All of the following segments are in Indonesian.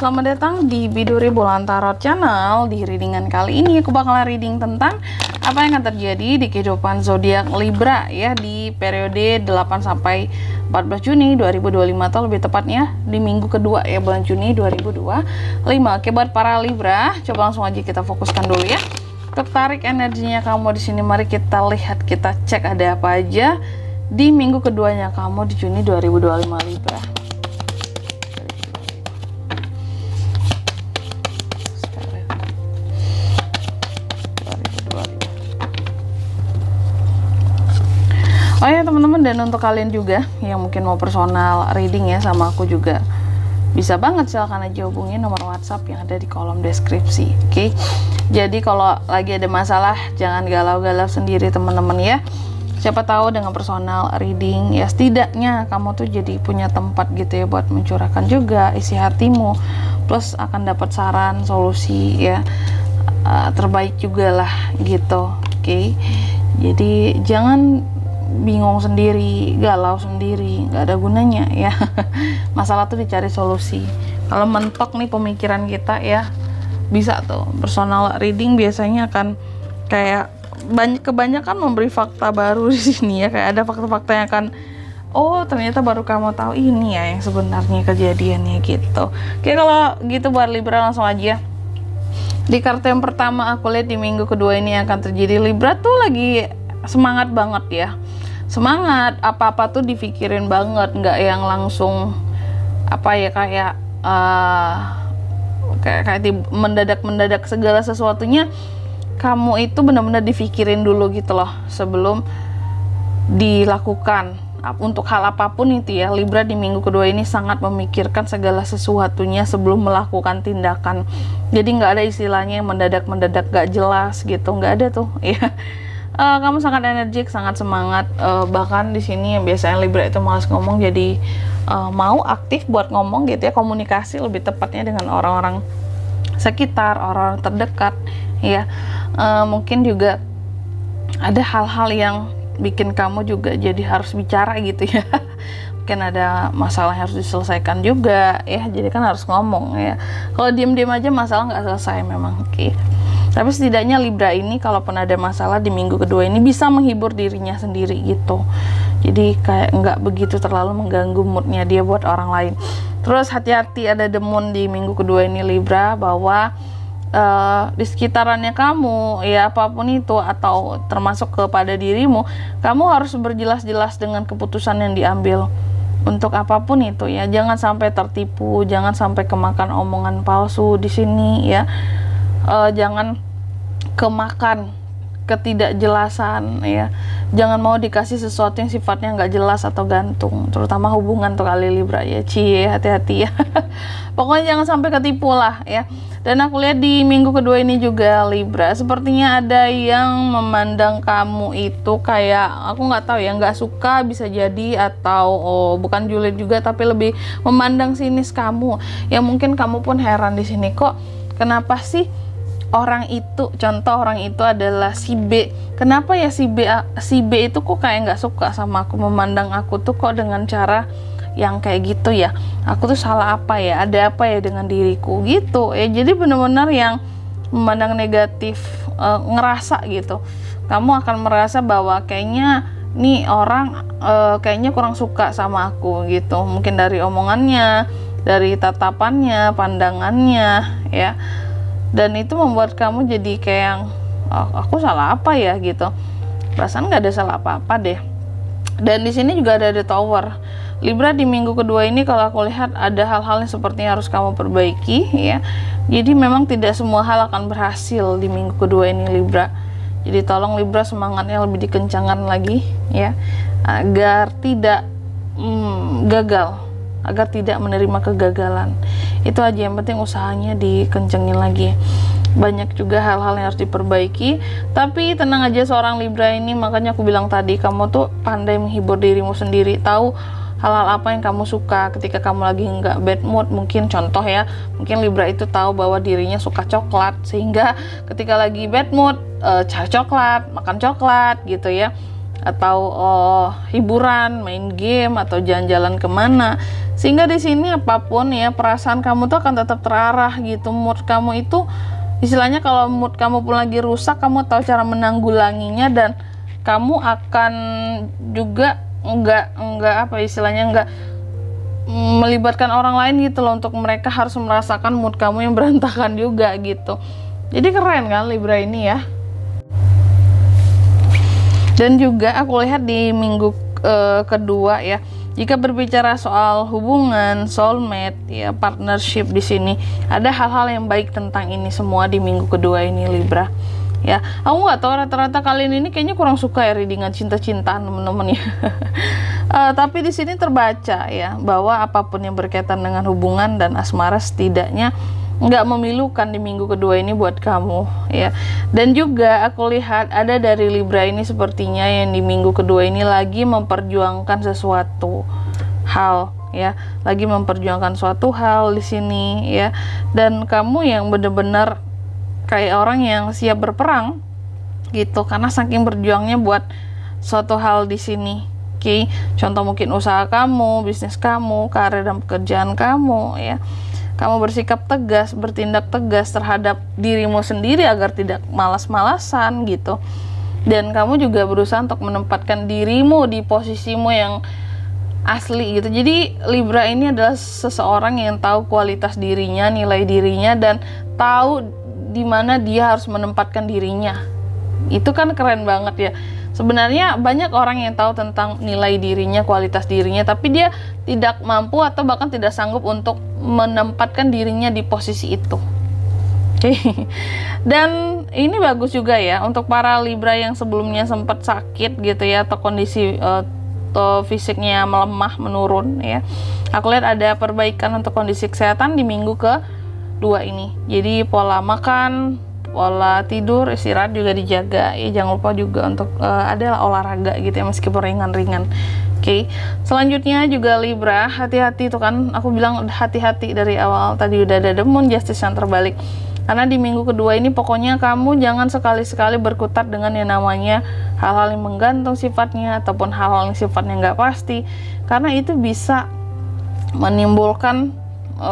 selamat datang di Biduri Bulan Tarot Channel. Di readingan kali ini aku bakalan reading tentang apa yang akan terjadi di kehidupan zodiak Libra ya di periode 8 sampai 14 Juni 2025 atau lebih tepatnya di minggu kedua ya bulan Juni 2025. Oke, buat para Libra, coba langsung aja kita fokuskan dulu ya. Tertarik energinya kamu di sini, mari kita lihat, kita cek ada apa aja di minggu keduanya kamu di Juni 2025 Libra. Oh ya teman-teman, dan untuk kalian juga yang mungkin mau personal reading ya sama aku juga bisa banget, silahkan aja hubungi nomor WhatsApp yang ada di kolom deskripsi. Oke, jadi kalau lagi ada masalah jangan galau-galau sendiri teman-teman ya. Siapa tahu dengan personal reading ya setidaknya kamu tuh jadi punya tempat gitu ya buat mencurahkan juga isi hatimu, plus akan dapat saran solusi ya terbaik juga lah gitu. Oke, jadi jangan bingung sendiri, galau sendiri, nggak ada gunanya ya. Masalah tuh dicari solusi. Kalau mentok nih pemikiran kita ya, bisa tuh personal reading biasanya akan kayak kebanyakan memberi fakta baru di sini ya, kayak ada fakta-fakta yang akan, oh ternyata baru kamu tahu ini ya yang sebenarnya kejadiannya gitu. Oke, kalau gitu buat Libra langsung aja. Di kartu yang pertama aku lihat di minggu kedua ini akan terjadi, Libra tuh lagi semangat banget ya, semangat, apa-apa tuh dipikirin banget, nggak yang langsung apa ya kayak mendadak segala sesuatunya. Kamu itu benar-benar dipikirin dulu gitu loh sebelum dilakukan untuk hal apapun itu ya. Libra di minggu kedua ini sangat memikirkan segala sesuatunya sebelum melakukan tindakan. Jadi nggak ada istilahnya mendadak gak jelas gitu, nggak ada tuh ya. Kamu sangat energik, sangat semangat, bahkan di sini yang biasanya Libra itu malas ngomong jadi mau aktif buat ngomong gitu ya, komunikasi lebih tepatnya dengan orang-orang sekitar, orang-orang terdekat ya. Mungkin juga ada hal-hal yang bikin kamu juga jadi harus bicara gitu ya. Mungkin ada masalah yang harus diselesaikan juga ya, jadi kan harus ngomong ya. Kalau diem-diem aja masalah nggak selesai memang. Oke. Tapi setidaknya Libra ini kalaupun ada masalah di minggu kedua ini bisa menghibur dirinya sendiri gitu. Jadi kayak nggak begitu terlalu mengganggu moodnya dia buat orang lain. Terus hati-hati ada demun di minggu kedua ini Libra, bahwa di sekitarannya kamu ya apapun itu atau termasuk kepada dirimu, kamu harus berjelas-jelas dengan keputusan yang diambil untuk apapun itu ya. Jangan sampai tertipu, jangan sampai kemakan omongan palsu di sini ya. Jangan kemakan ketidakjelasan ya. Jangan mau dikasih sesuatu yang sifatnya nggak jelas atau gantung, terutama hubungan tuh kali Libra ya. Hati-hati ya. Pokoknya jangan sampai ketipu lah ya. Dan aku lihat di minggu kedua ini juga Libra sepertinya ada yang memandang kamu itu kayak, aku nggak tahu ya, nggak suka bisa jadi, atau bukan julid juga tapi lebih memandang sinis kamu ya. Mungkin kamu pun heran di sini, kok kenapa sih orang itu, contoh orang itu adalah si B, kenapa ya si B itu kok kayak nggak suka sama aku, memandang aku tuh kok dengan cara yang kayak gitu ya, aku tuh salah apa ya, ada apa ya dengan diriku gitu ya. Jadi benar-benar yang memandang negatif, ngerasa gitu, kamu akan merasa bahwa kayaknya nih orang kayaknya kurang suka sama aku gitu, mungkin dari omongannya, dari tatapannya, pandangannya ya. Dan itu membuat kamu jadi kayak yang, aku salah apa ya gitu. Perasaan nggak ada salah apa-apa deh. Dan di sini juga ada The Tower. Libra di minggu kedua ini kalau aku lihat ada hal-hal yang sepertinya harus kamu perbaiki ya. Jadi memang tidak semua hal akan berhasil di minggu kedua ini Libra. Jadi tolong Libra semangatnya lebih dikencangkan lagi ya, agar tidak gagal, agar tidak menerima kegagalan. Itu aja, yang penting usahanya dikencengin lagi. Banyak juga hal-hal yang harus diperbaiki, tapi tenang aja seorang Libra ini. Makanya aku bilang tadi, kamu tuh pandai menghibur dirimu sendiri, tahu hal-hal apa yang kamu suka ketika kamu lagi nggak bad mood. Mungkin contoh ya, mungkin Libra itu tahu bahwa dirinya suka coklat, sehingga ketika lagi bad mood cari coklat, makan coklat gitu ya. Atau hiburan, main game, atau jalan-jalan kemana. Sehingga di sini apapun ya, perasaan kamu tuh akan tetap terarah gitu. Mood kamu itu istilahnya, kalau mood kamu pun lagi rusak, kamu tahu cara menanggulanginya, dan kamu akan juga enggak apa istilahnya, enggak melibatkan orang lain gitu loh, untuk mereka harus merasakan mood kamu yang berantakan juga gitu. Jadi keren kan Libra ini ya. Dan juga aku lihat di minggu kedua ya, jika berbicara soal hubungan, soulmate ya, partnership, di sini ada hal-hal yang baik tentang ini semua di minggu kedua ini Libra. Ya, aku nggak tahu, rata-rata kalian ini kayaknya kurang suka ya readingan cinta-cintaan teman-teman ya. Tapi di sini terbaca ya, bahwa apapun yang berkaitan dengan hubungan dan asmara setidaknya nggak memilukan di minggu kedua ini buat kamu ya. Dan juga aku lihat ada dari Libra ini sepertinya yang di minggu kedua ini lagi memperjuangkan sesuatu hal ya, lagi memperjuangkan suatu hal di sini ya. Dan kamu yang bener-bener kayak orang yang siap berperang gitu, karena saking berjuangnya buat suatu hal di sini. Oke, contoh mungkin usaha kamu, bisnis kamu, karir dan pekerjaan kamu ya. Kamu bersikap tegas, bertindak tegas terhadap dirimu sendiri agar tidak malas-malasan gitu. Dan kamu juga berusaha untuk menempatkan dirimu di posisimu yang asli gitu. Jadi Libra ini adalah seseorang yang tahu kualitas dirinya, nilai dirinya, dan tahu di mana dia harus menempatkan dirinya. Itu kan keren banget ya. Sebenarnya banyak orang yang tahu tentang nilai dirinya, kualitas dirinya, tapi dia tidak mampu atau bahkan tidak sanggup untuk menempatkan dirinya di posisi itu. Oke. Dan ini bagus juga ya untuk para Libra yang sebelumnya sempat sakit gitu ya, atau kondisi atau fisiknya melemah, menurun ya. Aku lihat ada perbaikan untuk kondisi kesehatan di minggu kedua ini. Jadi pola makan, pola tidur, istirahat juga dijaga ya. Jangan lupa juga untuk adalah olahraga gitu ya, meskipun ringan-ringan. Oke. Selanjutnya juga Libra, hati-hati tuh kan, aku bilang hati-hati dari awal tadi udah ada The Moon, Justice yang terbalik. Karena di minggu kedua ini pokoknya kamu jangan sekali-sekali berkutat dengan yang namanya hal-hal yang menggantung sifatnya, ataupun hal-hal yang sifatnya nggak pasti, karena itu bisa menimbulkan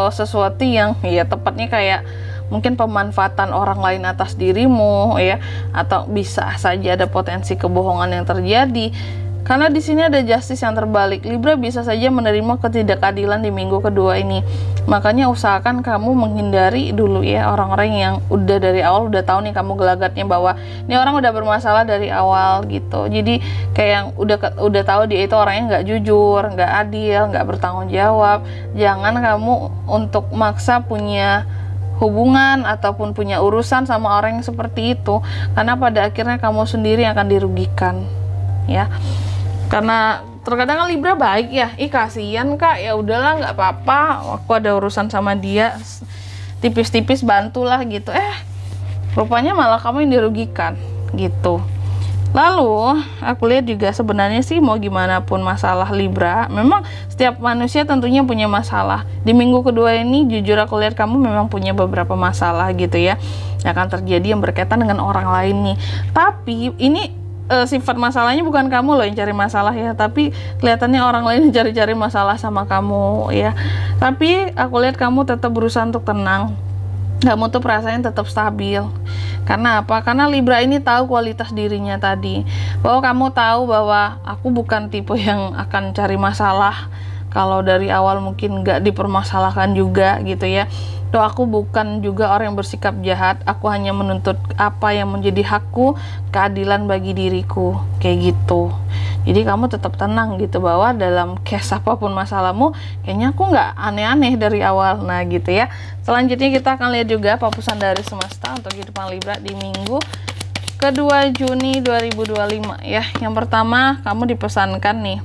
sesuatu yang ya tepatnya kayak mungkin pemanfaatan orang lain atas dirimu ya, atau bisa saja ada potensi kebohongan yang terjadi. Karena di sini ada Justice yang terbalik, Libra bisa saja menerima ketidakadilan di minggu kedua ini. Makanya usahakan kamu menghindari dulu ya orang-orang yang udah dari awal udah tahu nih kamu gelagatnya, bahwa ini orang udah bermasalah dari awal gitu. Jadi kayak yang udah tahu dia itu orangnya nggak jujur, nggak adil, nggak bertanggung jawab. Jangan kamu untuk maksa punya hubungan ataupun punya urusan sama orang yang seperti itu, karena pada akhirnya kamu sendiri yang akan dirugikan ya. Karena terkadang kan Libra baik ya, kasihan kak, ya udahlah nggak apa-apa, aku ada urusan sama dia, tipis-tipis bantulah gitu, rupanya malah kamu yang dirugikan gitu. Lalu aku lihat juga sebenarnya sih mau gimana pun masalah Libra, memang setiap manusia tentunya punya masalah. Di minggu kedua ini jujur aku lihat kamu memang punya beberapa masalah gitu ya, yang akan terjadi yang berkaitan dengan orang lain nih. Tapi ini sifat masalahnya bukan kamu loh yang cari masalah ya, tapi kelihatannya orang lain yang cari-cari masalah sama kamu ya. Tapi aku lihat kamu tetap berusaha untuk tenang, kamu tuh perasaannya tetap stabil. Karena apa? Karena Libra ini tahu kualitas dirinya tadi, bahwa kamu tahu bahwa aku bukan tipe yang akan cari masalah kalau dari awal mungkin nggak dipermasalahkan juga gitu ya. Tuh, aku bukan juga orang yang bersikap jahat, aku hanya menuntut apa yang menjadi hakku, keadilan bagi diriku, kayak gitu. Jadi kamu tetap tenang gitu, bahwa dalam case apapun masalahmu, kayaknya aku nggak aneh-aneh dari awal. Nah gitu ya. Selanjutnya kita akan lihat juga pesan dari semesta untuk kehidupan Libra di minggu kedua Juni 2025 ya. Yang pertama, kamu dipesankan nih,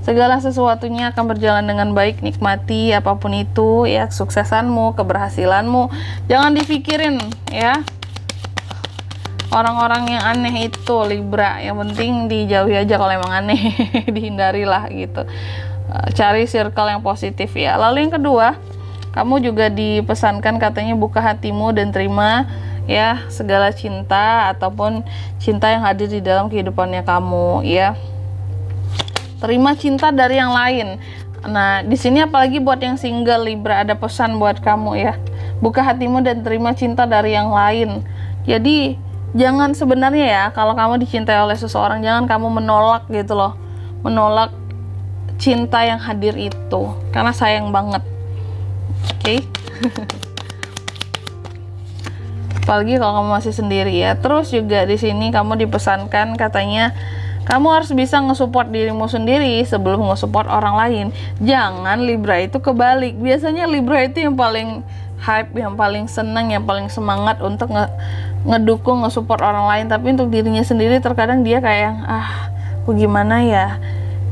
segala sesuatunya akan berjalan dengan baik, nikmati apapun itu ya, kesuksesanmu, keberhasilanmu. Jangan dipikirin ya orang-orang yang aneh itu Libra, yang penting dijauhi aja kalau emang aneh. Dihindarilah gitu. Cari circle yang positif ya. Lalu yang kedua, kamu juga dipesankan katanya buka hatimu dan terima ya segala cinta ataupun cinta yang hadir di dalam kehidupannya kamu ya. Terima cinta dari yang lain. Nah, di sini apalagi buat yang single Libra, ada pesan buat kamu ya. Buka hatimu dan terima cinta dari yang lain. Jadi, jangan sebenarnya ya, kalau kamu dicintai oleh seseorang, jangan kamu menolak gitu loh. Menolak cinta yang hadir itu, karena sayang banget. Oke? Apalagi kalau kamu masih sendiri ya. Terus juga di sini kamu dipesankan katanya kamu harus bisa nge-support dirimu sendiri sebelum nge-support orang lain. Jangan Libra itu kebalik. Biasanya Libra itu yang paling hype, yang paling senang, yang paling semangat untuk ngedukung, nge-support orang lain. Tapi untuk dirinya sendiri terkadang dia kayak, aku gimana ya?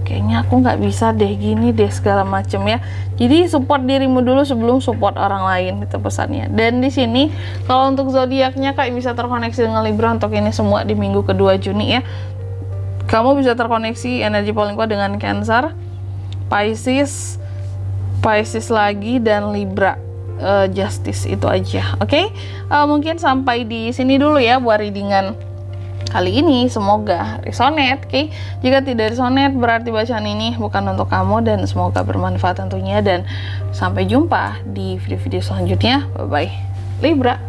Kayaknya aku nggak bisa deh, gini deh, segala macem ya. Jadi support dirimu dulu sebelum support orang lain, itu pesannya. Dan di sini kalau untuk zodiaknya Kak bisa terkoneksi dengan Libra untuk ini semua di minggu kedua Juni ya. Kamu bisa terkoneksi energi paling kuat dengan Cancer, Pisces lagi, dan Libra. Justice itu aja. Oke? Mungkin sampai di sini dulu ya buat readingan kali ini. Semoga resonate. Oke? Jika tidak resonate berarti bacaan ini bukan untuk kamu, dan semoga bermanfaat tentunya, dan sampai jumpa di video-video selanjutnya. Bye bye Libra.